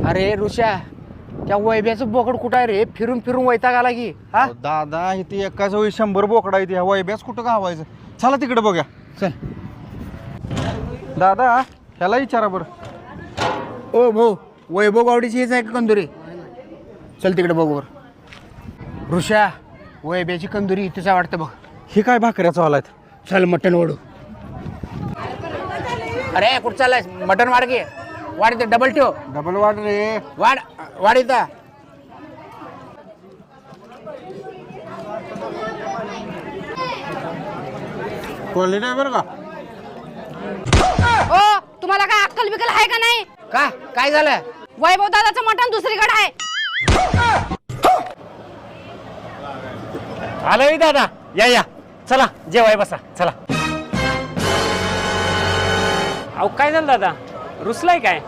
अरे ऋषा, त्या वैब्याचं बोकड कुठं आहे रे? फिरून फिरून वैताग आला की. हा दादा इथे एकाच वेळी 100 बोकडा इथे वैब्यास कुठं गावायचं. चला तिकडे बघूया. चल. दादा ह्याला विचारा बरं. ओ भाऊ, वैभव गावडीची हेच आहे का कंदुरी? चल तिकडे बघू बरं. ऋषा, वैब्याची कंदुरी इथेच आहे वाटतं बघ. हे काय भाकऱ्या चावलायत. चल मटण ओढू. अरे कुठं चाललाय? मटण वाढ घे. वाढ इथं, डबल ठेव. डबल वाट रे. वाढ वाढ इथं. क्वालिटी आहे बरं का. ओ तुम्हाला काय अक्कल बिकल आहे का नाही? का काय झालं? वैभव दादाचं मटण दुसरीकडे आहे. आलोय दादा. या चला जेवाय बसा. चला. अहो काय झालं दादा? रुसलाय काय?